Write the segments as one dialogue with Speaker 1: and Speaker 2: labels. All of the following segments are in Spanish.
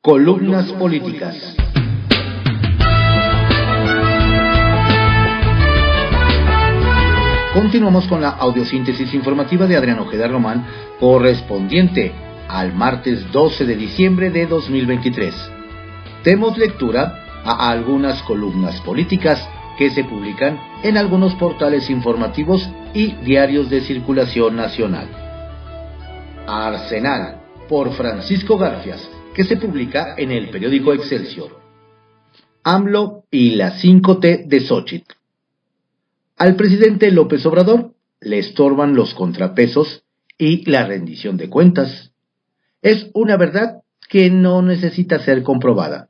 Speaker 1: Columnas políticas. Continuamos con la audiosíntesis informativa de Adrián Ojeda Román, correspondiente al martes 12 de diciembre de 2023. Demos lectura a algunas columnas políticas que se publican en algunos portales informativos y diarios de circulación nacional. Arsenal, por Francisco Garfias, que se publica en el periódico Excelsior. AMLO y la 5T de Xóchitl. Al presidente López Obrador le estorban los contrapesos y la rendición de cuentas. Es una verdad que no necesita ser comprobada.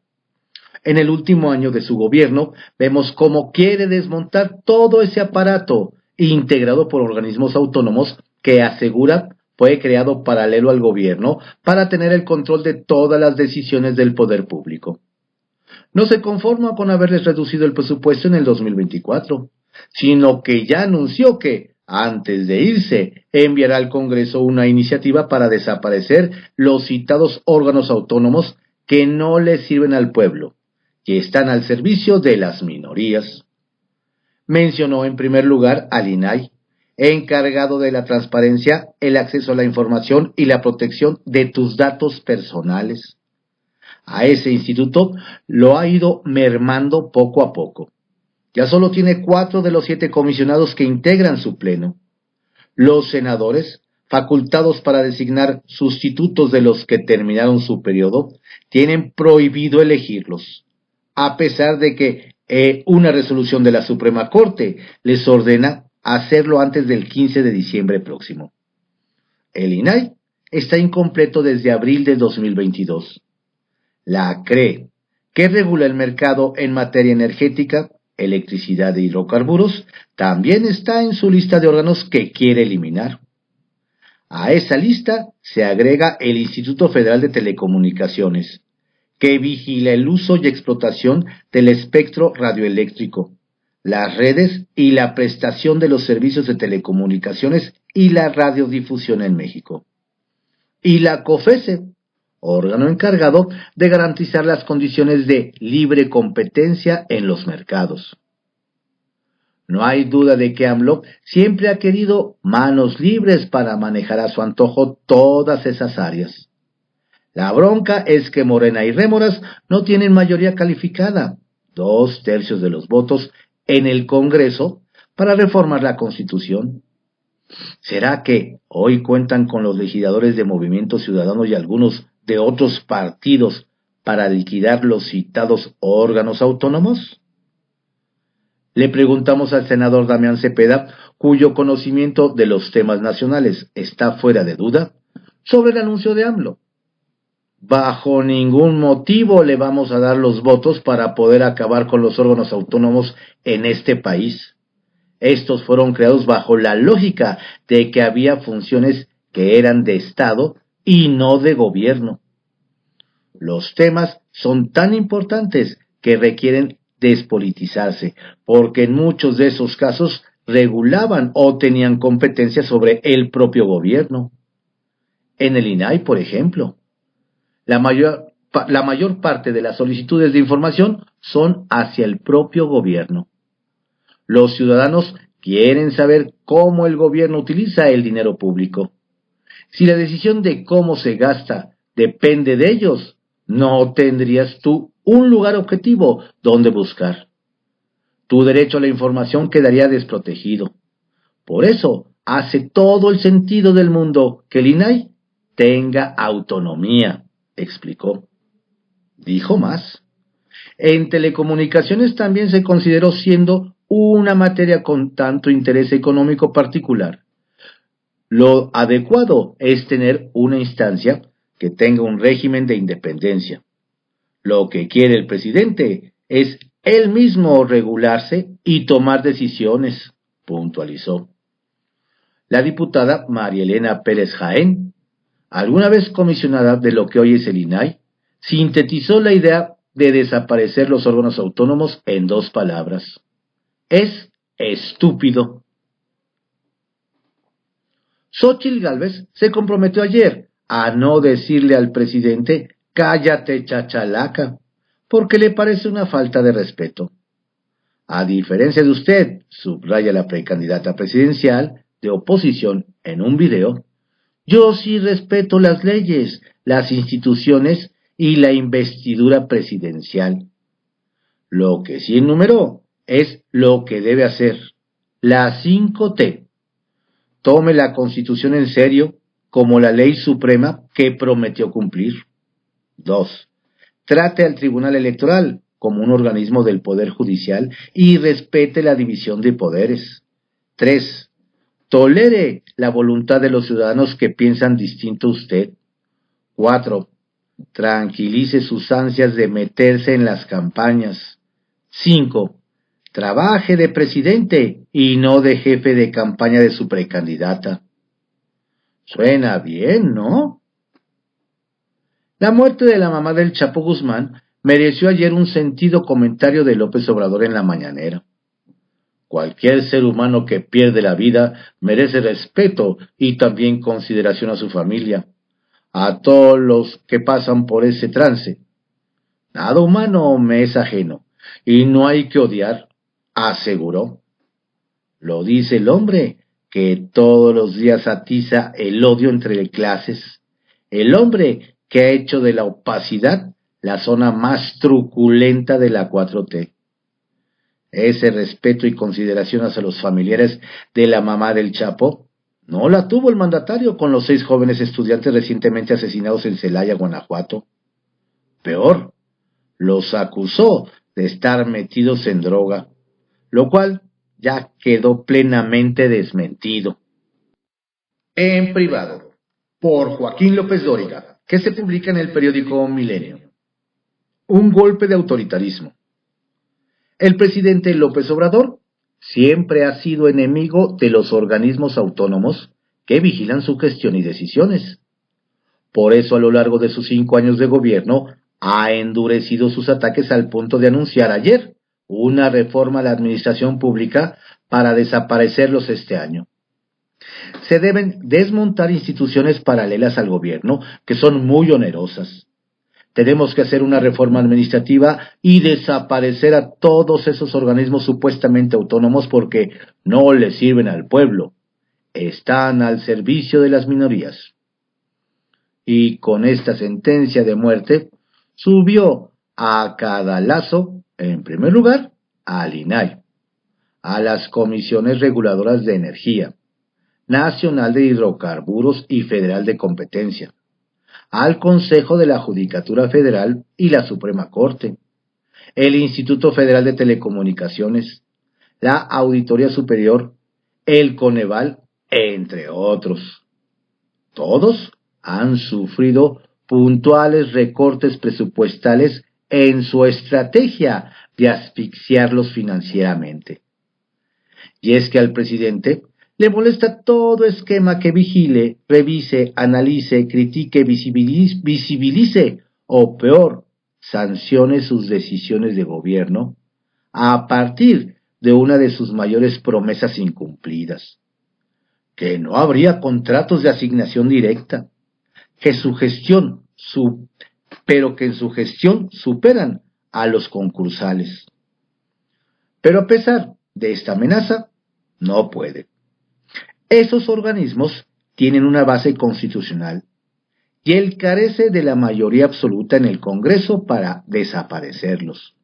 Speaker 1: En el último año de su gobierno vemos cómo quiere desmontar todo ese aparato integrado por organismos autónomos que asegura fue creado paralelo al gobierno para tener el control de todas las decisiones del poder público. No se conforma con haberles reducido el presupuesto en el 2024, sino que ya anunció que, antes de irse, enviará al Congreso una iniciativa para desaparecer los citados órganos autónomos que no le sirven al pueblo, que están al servicio de las minorías. Mencionó en primer lugar al INAI, encargado de la transparencia, el acceso a la información y la protección de tus datos personales. A ese instituto lo ha ido mermando poco a poco. Ya solo tiene 4 de los 7 comisionados que integran su pleno. Los senadores, facultados para designar sustitutos de los que terminaron su periodo, tienen prohibido elegirlos, a pesar de que una resolución de la Suprema Corte les ordena hacerlo antes del 15 de diciembre próximo. El INAI está incompleto desde abril de 2022. La CRE, que regula el mercado en materia energética, electricidad e hidrocarburos, también está en su lista de órganos que quiere eliminar. A esa lista se agrega el Instituto Federal de Telecomunicaciones, que vigila el uso y explotación del espectro radioeléctrico, las redes y la prestación de los servicios de telecomunicaciones y la radiodifusión en México. Y la COFESE, órgano encargado de garantizar las condiciones de libre competencia en los mercados. No hay duda de que AMLO siempre ha querido manos libres para manejar a su antojo todas esas áreas. La bronca es que Morena y Rémoras no tienen mayoría calificada, 2/3 de los votos en el Congreso, para reformar la Constitución. ¿Será que hoy cuentan con los legisladores de Movimiento Ciudadano y algunos de otros partidos para liquidar los citados órganos autónomos? Le preguntamos al senador Damián Cepeda, cuyo conocimiento de los temas nacionales está fuera de duda, sobre el anuncio de AMLO. Bajo ningún motivo le vamos a dar los votos para poder acabar con los órganos autónomos en este país. Estos fueron creados bajo la lógica de que había funciones que eran de Estado y no de gobierno. Los temas son tan importantes que requieren despolitizarse, porque en muchos de esos casos regulaban o tenían competencia sobre el propio gobierno. En el INAI, por ejemplo, la mayor parte de las solicitudes de información son hacia el propio gobierno. Los ciudadanos quieren saber cómo el gobierno utiliza el dinero público. Si la decisión de cómo se gasta depende de ellos, no tendrías tú un lugar objetivo donde buscar. Tu derecho a la información quedaría desprotegido. Por eso hace todo el sentido del mundo que el INAI tenga autonomía, explicó. Dijo más. En telecomunicaciones también se consideró siendo una materia con tanto interés económico particular. Lo adecuado es tener una instancia que tenga un régimen de independencia. Lo que quiere el presidente es él mismo regularse y tomar decisiones, puntualizó. La diputada María Elena Pérez Jaén, alguna vez comisionada de lo que hoy es el INAI, sintetizó la idea de desaparecer los órganos autónomos en 2 palabras. Es estúpido. Xóchitl Gálvez se comprometió ayer a no decirle al presidente Cállate, chachalaca, porque le parece una falta de respeto. A diferencia de usted, subraya la precandidata presidencial de oposición en un video, yo sí respeto las leyes, las instituciones y la investidura presidencial. Lo que sí enumeró es lo que debe hacer. La 5T. Tome la Constitución en serio como la ley suprema que prometió cumplir. 2. Trate al Tribunal Electoral como un organismo del Poder Judicial y respete la división de poderes. 3. Tolere la voluntad de los ciudadanos que piensan distinto a usted. 4. Tranquilice sus ansias de meterse en las campañas. 5. Trabaje de presidente y no de jefe de campaña de su precandidata. Suena bien, ¿no? La muerte de la mamá del Chapo Guzmán mereció ayer un sentido comentario de López Obrador en la mañanera. Cualquier ser humano que pierde la vida merece respeto y también consideración a su familia, a todos los que pasan por ese trance. Nada humano me es ajeno, y no hay que odiar, aseguró. Lo dice el hombre que todos los días atiza el odio entre clases, el hombre que ha hecho de la opacidad la zona más truculenta de la 4T. Ese respeto y consideración hacia los familiares de la mamá del Chapo no la tuvo el mandatario con los 6 jóvenes estudiantes recientemente asesinados en Celaya, Guanajuato. Peor, los acusó de estar metidos en droga, lo cual ya quedó plenamente desmentido. En privado, por Joaquín López Dóriga, que se publica en el periódico Milenio. Un golpe de autoritarismo. El presidente López Obrador siempre ha sido enemigo de los organismos autónomos que vigilan su gestión y decisiones. Por eso, a lo largo de sus 5 años de gobierno, ha endurecido sus ataques al punto de anunciar ayer una reforma a la administración pública para desaparecerlos este año. Se deben desmontar instituciones paralelas al gobierno que son muy onerosas. Tenemos que hacer una reforma administrativa y desaparecer a todos esos organismos supuestamente autónomos porque no le sirven al pueblo. Están al servicio de las minorías. Y con esta sentencia de muerte, subió a cada lazo, en primer lugar, al INAI, a las comisiones reguladoras de energía, Nacional de Hidrocarburos y Federal de Competencia, al Consejo de la Judicatura Federal y la Suprema Corte, el Instituto Federal de Telecomunicaciones, la Auditoría Superior, el Coneval, entre otros. Todos han sufrido puntuales recortes presupuestales en su estrategia de asfixiarlos financieramente. Y es que al presidente le molesta todo esquema que vigile, revise, analice, critique, visibilice o peor, sancione sus decisiones de gobierno a partir de una de sus mayores promesas incumplidas. Que no habría contratos de asignación directa, que en su gestión superan a los concursales. Pero a pesar de esta amenaza, no puede. Esos organismos tienen una base constitucional y él carece de la mayoría absoluta en el Congreso para desaparecerlos.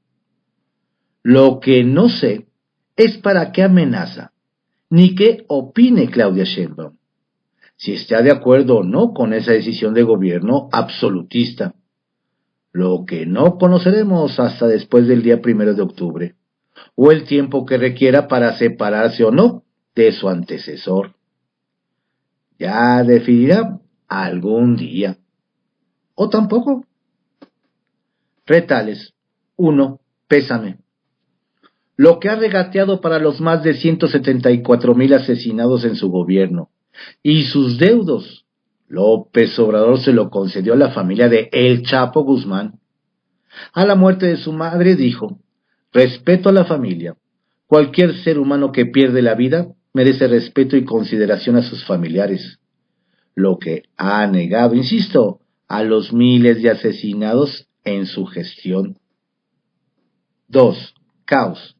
Speaker 1: Lo que no sé es para qué amenaza, ni qué opine Claudia Sheinbaum, si está de acuerdo o no con esa decisión de gobierno absolutista, lo que no conoceremos hasta después del día 1 de octubre, o el tiempo que requiera para separarse o no de su antecesor. Ya definirá algún día, o tampoco. Retales. 1. Pésame. Lo que ha regateado para los más de 174,000 asesinados en su gobierno y sus deudos, López Obrador se lo concedió a la familia de El Chapo Guzmán. A la muerte de su madre dijo: respeto a la familia. Cualquier ser humano que pierde la vida merece respeto y consideración a sus familiares. Lo que ha negado, insisto, a los miles de asesinados en su gestión. 2. Caos.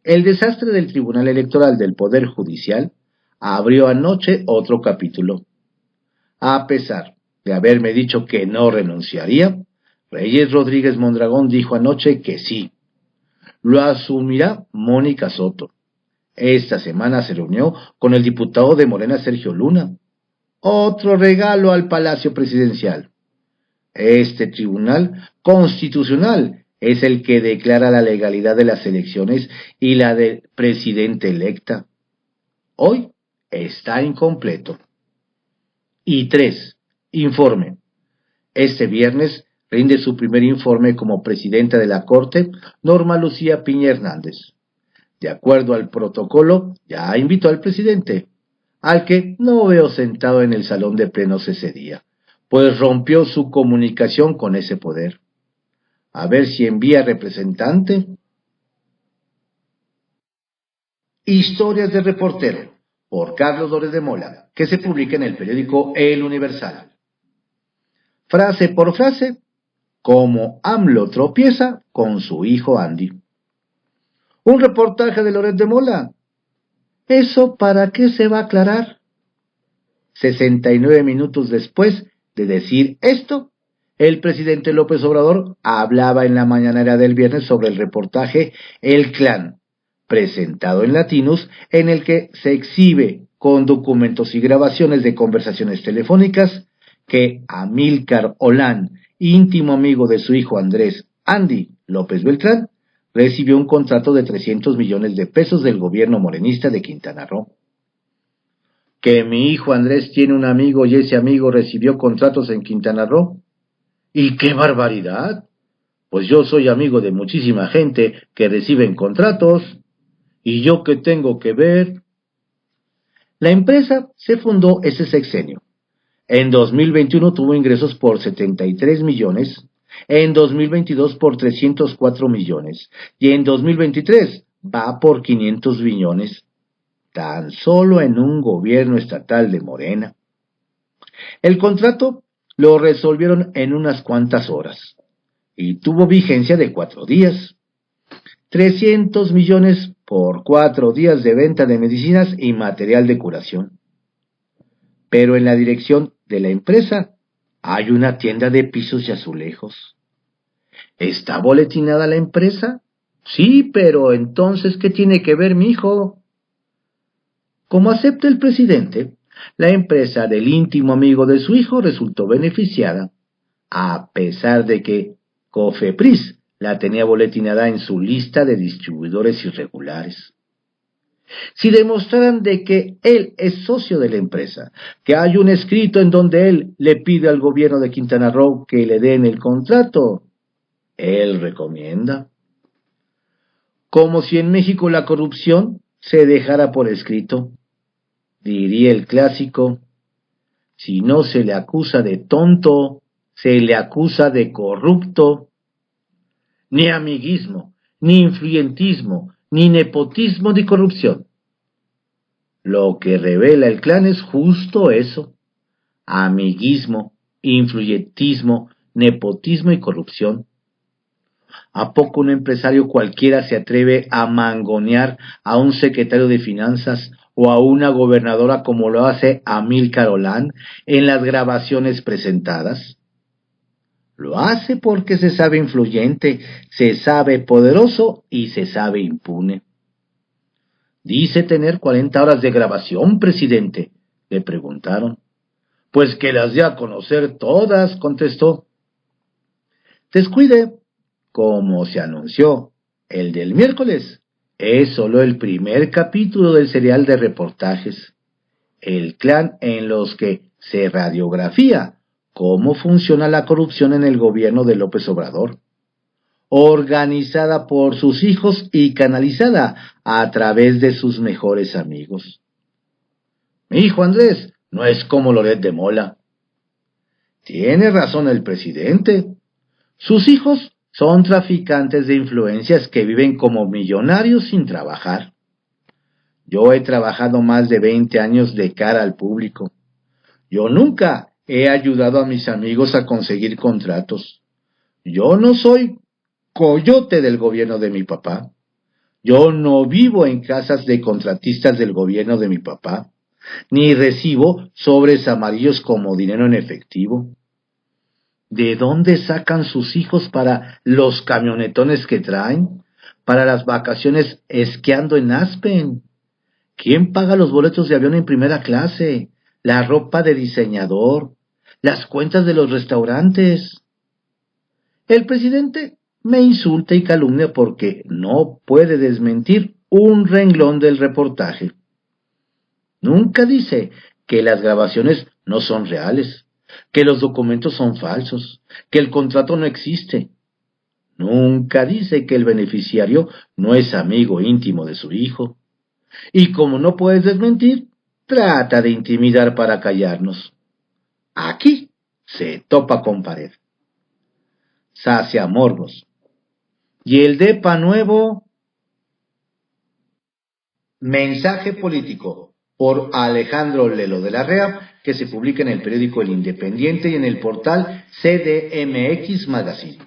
Speaker 1: El desastre del Tribunal Electoral del Poder Judicial abrió anoche otro capítulo. A pesar de haberme dicho que no renunciaría, Reyes Rodríguez Mondragón dijo anoche que sí. Lo asumirá Mónica Soto. Esta semana se reunió con el diputado de Morena Sergio Luna. Otro regalo al Palacio Presidencial. Este Tribunal Constitucional es el que declara la legalidad de las elecciones y la del presidente electa. Hoy está incompleto. Y 3. Informe. Este viernes rinde su primer informe como presidenta de la Corte, Norma Lucía Piña Hernández. De acuerdo al protocolo, ya invitó al presidente, al que no veo sentado en el salón de plenos ese día, pues rompió su comunicación con ese poder. A ver si envía representante. Historias de reportero, por Carlos Lórez de Mola, que se publica en el periódico El Universal. Frase por frase, cómo AMLO tropieza con su hijo Andy. Un reportaje de Lórez de Mola. ¿Eso para qué se va a aclarar? 69 minutos después de decir esto, el presidente López Obrador hablaba en la mañanera del viernes sobre el reportaje El Clan, presentado en Latinus, en el que se exhibe con documentos y grabaciones de conversaciones telefónicas que Amílcar Olán, íntimo amigo de su hijo Andrés Andy López Beltrán, recibió un contrato de 300 millones de pesos del gobierno morenista de Quintana Roo. Que mi hijo Andrés tiene un amigo y ese amigo recibió contratos en Quintana Roo. ¡Y qué barbaridad! Pues yo soy amigo de muchísima gente que reciben contratos. ¿Y yo qué tengo que ver? La empresa se fundó ese sexenio. En 2021 tuvo ingresos por 73 millones, en 2022 por 304 millones y en 2023 va por 500 millones. Tan solo en un gobierno estatal de Morena. El contrato lo resolvieron en unas cuantas horas y tuvo vigencia de 4 días. 300 millones por 4 días de venta de medicinas y material de curación. Pero en la dirección de la empresa hay una tienda de pisos y azulejos. ¿Está boletinada la empresa? Sí, pero entonces, ¿qué tiene que ver mi hijo? Como acepta el presidente, la empresa del íntimo amigo de su hijo resultó beneficiada, a pesar de que Cofepris la tenía boletinada en su lista de distribuidores irregulares. Si demostraran de que él es socio de la empresa, que hay un escrito en donde él le pide al gobierno de Quintana Roo que le den el contrato, él recomienda. Como si en México la corrupción se dejara por escrito. Diría el clásico, si no se le acusa de tonto, se le acusa de corrupto. Ni amiguismo, ni influyentismo, ni nepotismo ni corrupción. Lo que revela el clan es justo eso, amiguismo, influyentismo, nepotismo y corrupción. ¿A poco un empresario cualquiera se atreve a mangonear a un secretario de finanzas o a una gobernadora como lo hace Amílcar Olán en las grabaciones presentadas? Lo hace porque se sabe influyente, se sabe poderoso y se sabe impune. Dice tener 40 horas de grabación, presidente, le preguntaron. Pues que las dé a conocer todas, contestó. Descuide, como se anunció, el del miércoles es solo el primer capítulo del serial de reportajes, El Clan, en los que se radiografía cómo funciona la corrupción en el gobierno de López Obrador, organizada por sus hijos y canalizada a través de sus mejores amigos. Mi hijo Andrés no es como Loret de Mola. Tiene razón el presidente. Sus hijos son traficantes de influencias que viven como millonarios sin trabajar. Yo he trabajado más de 20 años de cara al público. Yo nunca he ayudado a mis amigos a conseguir contratos. Yo no soy coyote del gobierno de mi papá. Yo no vivo en casas de contratistas del gobierno de mi papá, ni recibo sobres amarillos como dinero en efectivo. ¿De dónde sacan sus hijos para los camionetones que traen? Para las vacaciones esquiando en Aspen. ¿Quién paga los boletos de avión en primera clase? La ropa de diseñador, las cuentas de los restaurantes. El presidente me insulta y calumnia porque no puede desmentir un renglón del reportaje. Nunca dice que las grabaciones no son reales, que los documentos son falsos, que el contrato no existe. Nunca dice que el beneficiario no es amigo íntimo de su hijo. Y como no puedes desmentir, trata de intimidar para callarnos. Aquí se topa con pared. Sacia morbos. ¿Y el DEPA nuevo? Mensaje político por Alejandro Lelo de la Rea, que se publica en el periódico El Independiente y en el portal CDMX Magazine.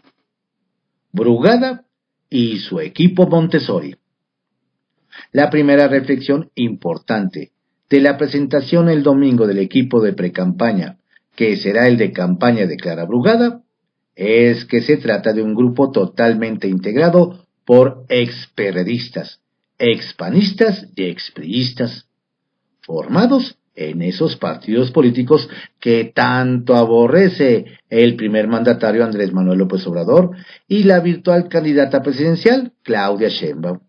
Speaker 1: Brugada y su equipo Montessori. La primera reflexión importante de la presentación el domingo del equipo de precampaña, que será el de campaña de Clara Brugada, es que se trata de un grupo totalmente integrado por experredistas, expanistas y expriistas, formados en esos partidos políticos que tanto aborrece el primer mandatario Andrés Manuel López Obrador y la virtual candidata presidencial Claudia Sheinbaum.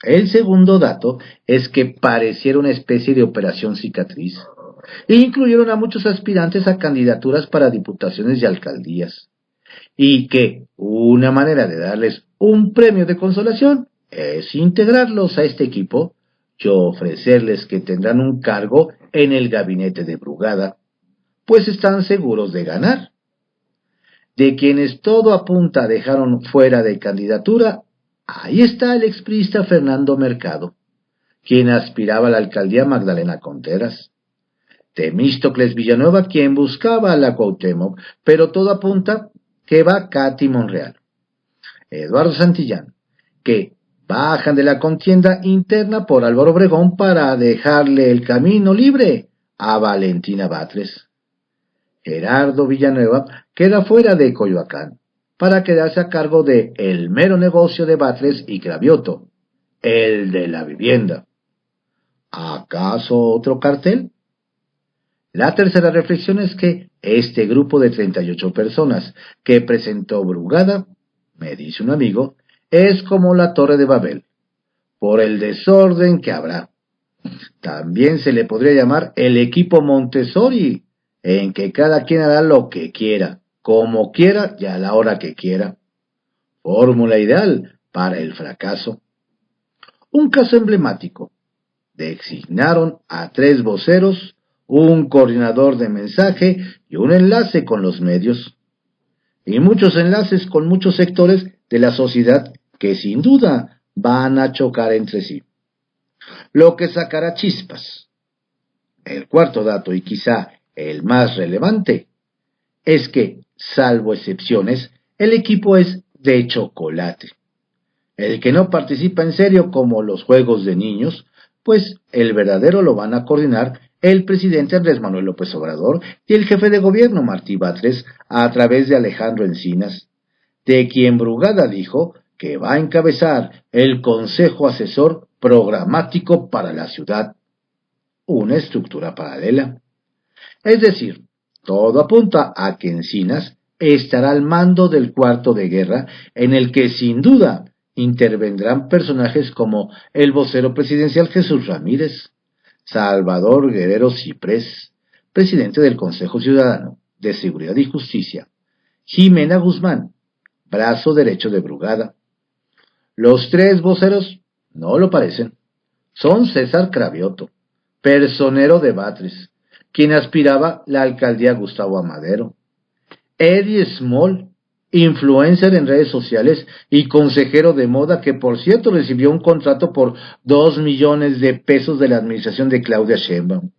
Speaker 1: El segundo dato es que pareciera una especie de operación cicatriz, e incluyeron a muchos aspirantes a candidaturas para diputaciones y alcaldías, y que una manera de darles un premio de consolación es integrarlos a este equipo y ofrecerles que tendrán un cargo en el gabinete de Brugada, pues están seguros de ganar. De quienes todo apunta dejaron fuera de candidatura, ahí está el expriista Fernando Mercado, quien aspiraba a la alcaldía Magdalena Contreras. Temístocles Villanueva, quien buscaba a la Cuauhtémoc, pero todo apunta que va Katy Monreal. Eduardo Santillán, que bajan de la contienda interna por Álvaro Obregón para dejarle el camino libre a Valentina Batres. Gerardo Villanueva queda fuera de Coyoacán para quedarse a cargo de el mero negocio de Batres y Cravioto, el de la vivienda. ¿Acaso otro cartel? La tercera reflexión es que este grupo de 38 personas que presentó Brugada, me dice un amigo, es como la Torre de Babel, por el desorden que habrá. También se le podría llamar el equipo Montessori, en que cada quien hará lo que quiera, como quiera y a la hora que quiera. Fórmula ideal para el fracaso. Un caso emblemático. Designaron a 3 voceros, un coordinador de mensaje y un enlace con los medios. Y muchos enlaces con muchos sectores de la sociedad que sin duda van a chocar entre sí. Lo que sacará chispas. El cuarto dato, y quizá el más relevante, es que, salvo excepciones, el equipo es de chocolate. El que no participa en serio como los juegos de niños, pues el verdadero lo van a coordinar el presidente Andrés Manuel López Obrador y el jefe de gobierno Martí Batres a través de Alejandro Encinas, de quien Brugada dijo que va a encabezar el Consejo Asesor Programático para la Ciudad, una estructura paralela. Es decir, todo apunta a que Encinas estará al mando del cuarto de guerra, en el que sin duda intervendrán personajes como el vocero presidencial Jesús Ramírez, Salvador Guerrero Ciprés, presidente del Consejo Ciudadano de Seguridad y Justicia, Jimena Guzmán, brazo derecho de Brugada. Los 3 voceros no lo parecen. Son César Cravioto, personero de Batres, quien aspiraba la alcaldía Gustavo Amadero, Eddie Small, influencer en redes sociales y consejero de moda, que por cierto recibió un contrato por 2 millones de pesos de la administración de Claudia Sheinbaum,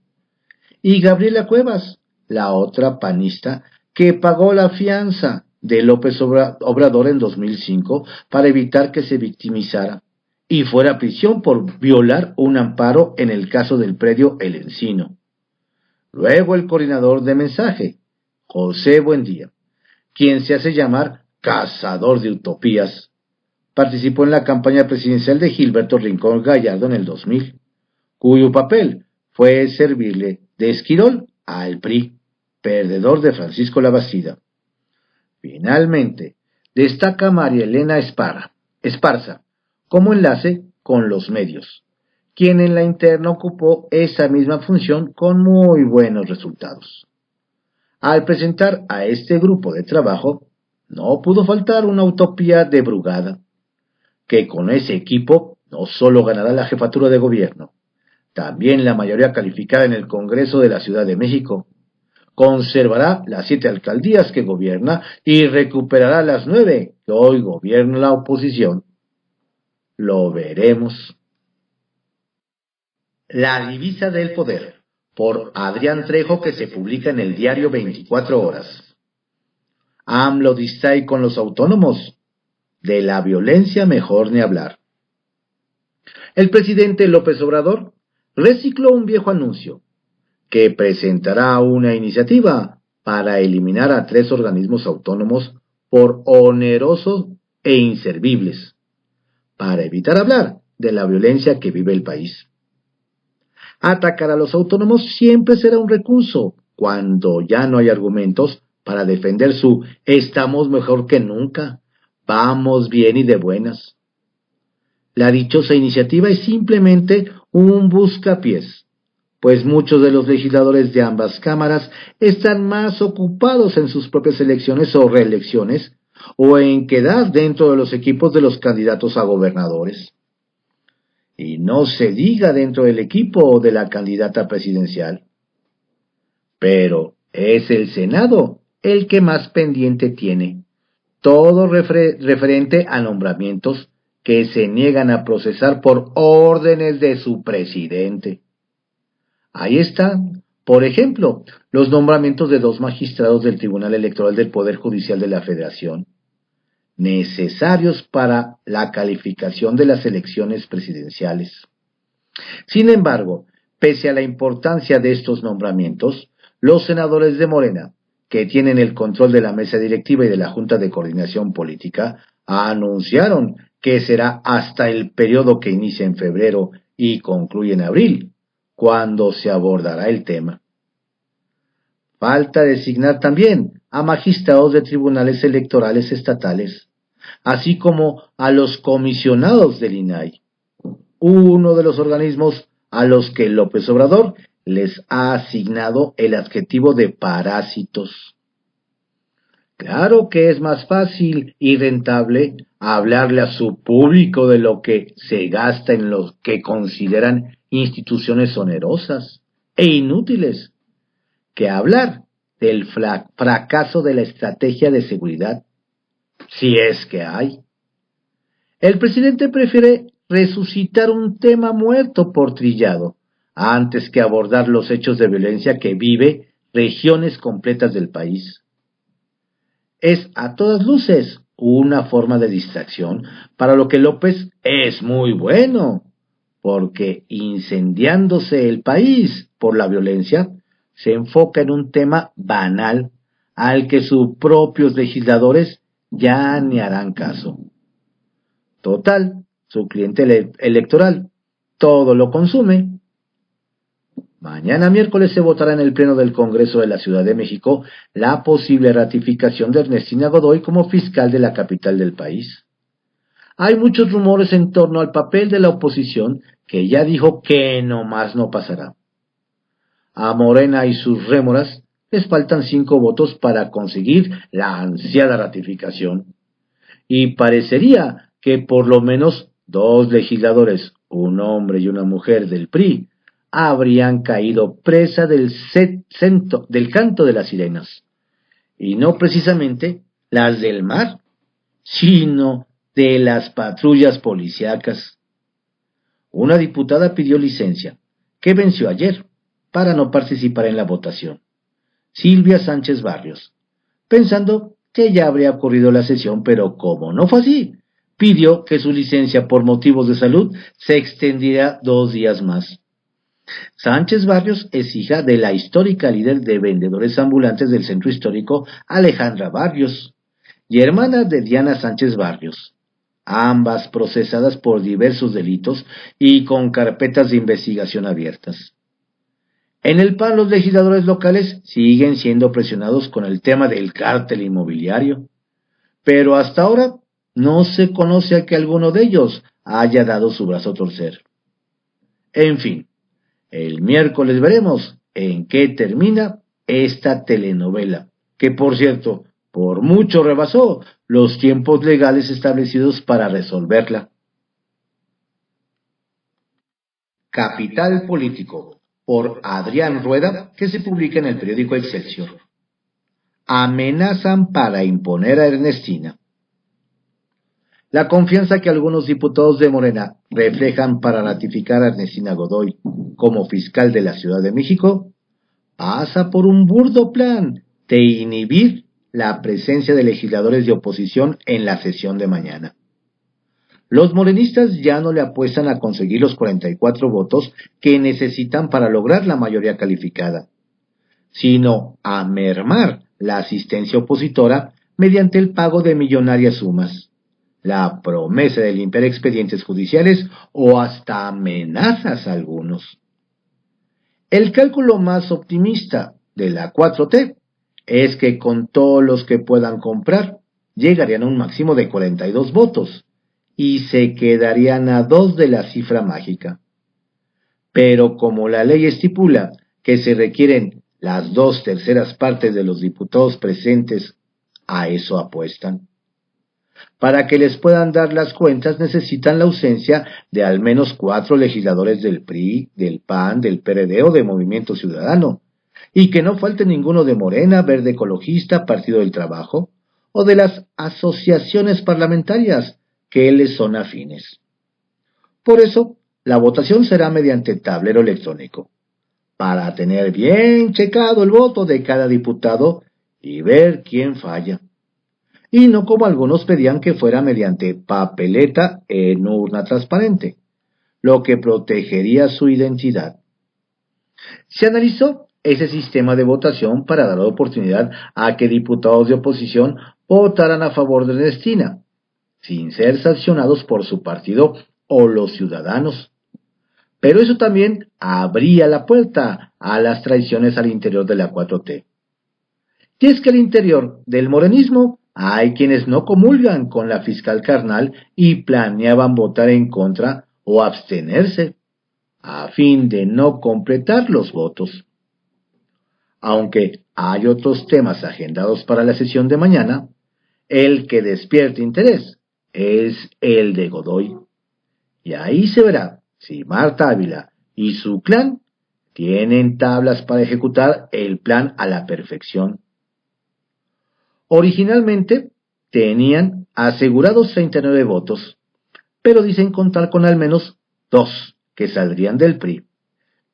Speaker 1: y Gabriela Cuevas, la otra panista que pagó la fianza de López Obrador en 2005 para evitar que se victimizara y fuera a prisión por violar un amparo en el caso del predio El Encino. Luego el coordinador de mensaje, José Buendía, quien se hace llamar cazador de utopías, participó en la campaña presidencial de Gilberto Rincón Gallardo en el 2000, cuyo papel fue servirle de esquirol al PRI, perdedor de Francisco Labastida. Finalmente, destaca María Elena Esparza como enlace con los medios, quien en la interna ocupó esa misma función con muy buenos resultados. Al presentar a este grupo de trabajo, no pudo faltar una utopía de Brugada, que con ese equipo no solo ganará la jefatura de gobierno, también la mayoría calificada en el Congreso de la Ciudad de México, conservará las 7 alcaldías que gobierna y recuperará las 9 que hoy gobierna la oposición. Lo veremos. La divisa del poder, por Adrián Trejo, que se publica en el diario 24 Horas. AMLO distrae con los autónomos. De la violencia mejor ni hablar. El presidente López Obrador recicló un viejo anuncio, que presentará una iniciativa para eliminar a 3 organismos autónomos por onerosos e inservibles, para evitar hablar de la violencia que vive el país. Atacar a los autónomos siempre será un recurso cuando ya no hay argumentos para defender su estamos mejor que nunca, vamos bien y de buenas. La dichosa iniciativa es simplemente un buscapiés, pues muchos de los legisladores de ambas cámaras están más ocupados en sus propias elecciones o reelecciones, o en quedar dentro de los equipos de los candidatos a gobernadores. Y no se diga dentro del equipo de la candidata presidencial. Pero es el Senado el que más pendiente tiene, todo referente a nombramientos que se niegan a procesar por órdenes de su presidente. Ahí están, por ejemplo, los nombramientos de 2 magistrados del Tribunal Electoral del Poder Judicial de la Federación, necesarios para la calificación de las elecciones presidenciales. Sin embargo, pese a la importancia de estos nombramientos, los senadores de Morena, que tienen el control de la mesa directiva y de la Junta de Coordinación Política, anunciaron que será hasta el periodo que inicia en febrero y concluye en abril, cuando se abordará el tema. Falta designar también a magistrados de tribunales electorales estatales, así como a los comisionados del INAI, uno de los organismos a los que López Obrador les ha asignado el adjetivo de parásitos. Claro que es más fácil y rentable hablarle a su público de lo que se gasta en lo que consideran instituciones onerosas e inútiles, que hablar del fracaso de la estrategia de seguridad, si es que hay. El presidente prefiere resucitar un tema muerto por trillado, antes que abordar los hechos de violencia que vive regiones completas del país. Es a todas luces una forma de distracción, para lo que López es muy bueno, porque incendiándose el país por la violencia, se enfoca en un tema banal al que sus propios legisladores ya ni harán caso. Total, su cliente electoral todo lo consume. Mañana miércoles se votará en el Pleno del Congreso de la Ciudad de México la posible ratificación de Ernestina Godoy como fiscal de la capital del país. Hay muchos rumores en torno al papel de la oposición que ya dijo que nomás no pasará. A Morena y sus rémoras les faltan 5 votos para conseguir la ansiada ratificación. Y parecería que por lo menos 2 legisladores, un hombre y una mujer del PRI, habrían caído presa del canto de las sirenas, y no precisamente las del mar, sino de las patrullas policíacas. Una diputada pidió licencia, que venció ayer, para no participar en la votación. Silvia Sánchez Barrios, pensando que ya habría ocurrido la sesión, pero como no fue así, pidió que su licencia por motivos de salud se extendiera 2 días más. Sánchez Barrios es hija de la histórica líder de vendedores ambulantes del centro histórico, Alejandra Barrios, y hermana de Diana Sánchez Barrios, ambas procesadas por diversos delitos y con carpetas de investigación abiertas. En el PAN, los legisladores locales siguen siendo presionados con el tema del cártel inmobiliario, pero hasta ahora no se conoce a que alguno de ellos haya dado su brazo a torcer. En fin, el miércoles veremos en qué termina esta telenovela, que por cierto, por mucho rebasó los tiempos legales establecidos para resolverla. Capital Político, por Adrián Rueda, que se publica en el periódico Excelsior. Amenazan para imponer a Ernestina. La confianza que algunos diputados de Morena reflejan para ratificar a Ernestina Godoy como fiscal de la Ciudad de México pasa por un burdo plan de inhibir la presencia de legisladores de oposición en la sesión de mañana. Los morenistas ya no le apuestan a conseguir los 44 votos que necesitan para lograr la mayoría calificada, sino a mermar la asistencia opositora mediante el pago de millonarias sumas, la promesa de limpiar expedientes judiciales o hasta amenazas a algunos. El cálculo más optimista de la 4T es que con todos los que puedan comprar, llegarían a un máximo de 42 votos y se quedarían a 2 de la cifra mágica. Pero como la ley estipula que se requieren las 2/3 partes de los diputados presentes, a eso apuestan. Para que les puedan dar las cuentas necesitan la ausencia de al menos 4 legisladores del PRI, del PAN, del PRD o de Movimiento Ciudadano, y que no falte ninguno de Morena, Verde Ecologista, Partido del Trabajo, o de las asociaciones parlamentarias que les son afines. Por eso, la votación será mediante tablero electrónico, para tener bien checado el voto de cada diputado y ver quién falla. Y no como algunos pedían que fuera mediante papeleta en urna transparente, lo que protegería su identidad. Se analizó ese sistema de votación para dar oportunidad a que diputados de oposición votaran a favor de Ernestina, sin ser sancionados por su partido o los ciudadanos. Pero eso también abría la puerta a las traiciones al interior de la 4T. Y es que al interior del morenismo hay quienes no comulgan con la fiscal carnal y planeaban votar en contra o abstenerse, a fin de no completar los votos. Aunque hay otros temas agendados para la sesión de mañana, el que despierte interés es el de Godoy. Y ahí se verá si Marta Ávila y su clan tienen tablas para ejecutar el plan a la perfección. Originalmente tenían asegurados 39 votos, pero dicen contar con al menos 2 que saldrían del PRI,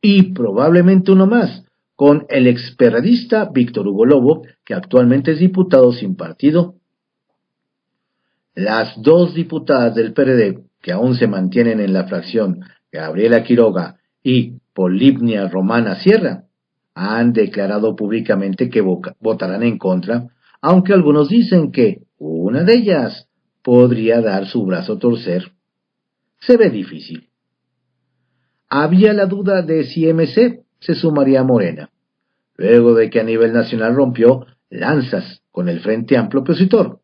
Speaker 1: y probablemente uno más, con el experredista Víctor Hugo Lobo, que actualmente es diputado sin partido. Las 2 diputadas del PRD que aún se mantienen en la fracción, Gabriela Quiroga y Polibnia Romana Sierra, han declarado públicamente que votarán en contra, aunque algunos dicen que una de ellas podría dar su brazo a torcer. Se ve difícil. Había la duda de si MC se sumaría a Morena, luego de que a nivel nacional rompió lanzas con el Frente Amplio opositor.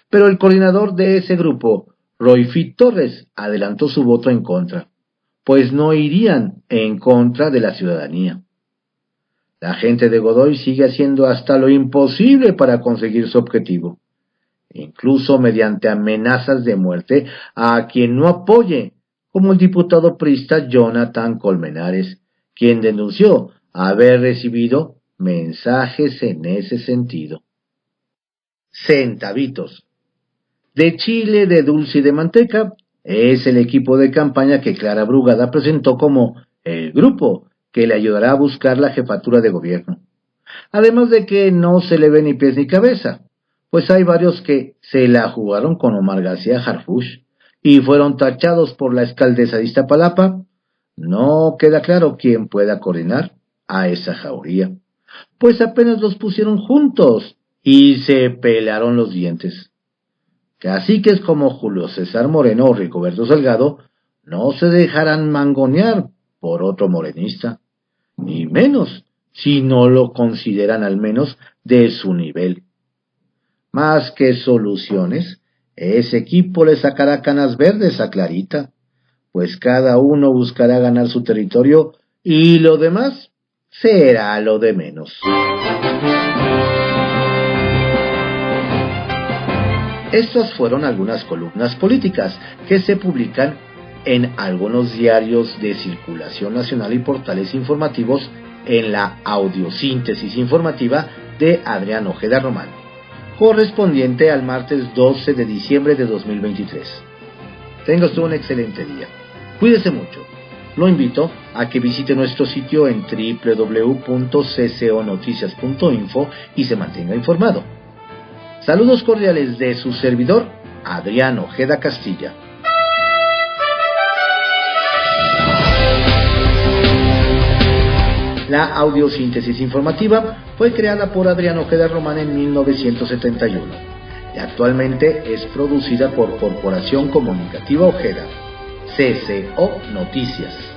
Speaker 1: Pero el coordinador de ese grupo, Royfit Torres, adelantó su voto en contra, pues no irían en contra de la ciudadanía. La gente de Godoy sigue haciendo hasta lo imposible para conseguir su objetivo, incluso mediante amenazas de muerte a quien no apoye, como el diputado priista Jonathan Colmenares, quien denunció haber recibido mensajes en ese sentido. Centavitos. De chile, de dulce y de manteca es el equipo de campaña que Clara Brugada presentó como el grupo que le ayudará a buscar la jefatura de gobierno. Además de que no se le ve ni pies ni cabeza, pues hay varios que se la jugaron con Omar García Harfuch y fueron tachados por la alcaldesa de Iztapalapa. No queda claro quién pueda coordinar a esa jauría, pues apenas los pusieron juntos y se pelaron los dientes. Caciques como Julio César Moreno o Rigoberto Salgado no se dejarán mangonear por otro morenista, ni menos si no lo consideran al menos de su nivel. Más que soluciones, ese equipo le sacará canas verdes a Clarita, pues cada uno buscará ganar su territorio y lo demás será lo de menos. Estas fueron algunas columnas políticas que se publican en algunos diarios de circulación nacional y portales informativos en la audiosíntesis informativa de Adrián Ojeda Román, correspondiente al martes 12 de diciembre de 2023. Tenga usted un excelente día. Cuídese mucho. Lo invito a que visite nuestro sitio en www.cconoticias.info y se mantenga informado. Saludos cordiales de su servidor, Adrián Ojeda Castilla. La audiosíntesis informativa fue creada por Adrián Ojeda Román en 1971 y actualmente es producida por Corporación Comunicativa Ojeda, CCO Noticias.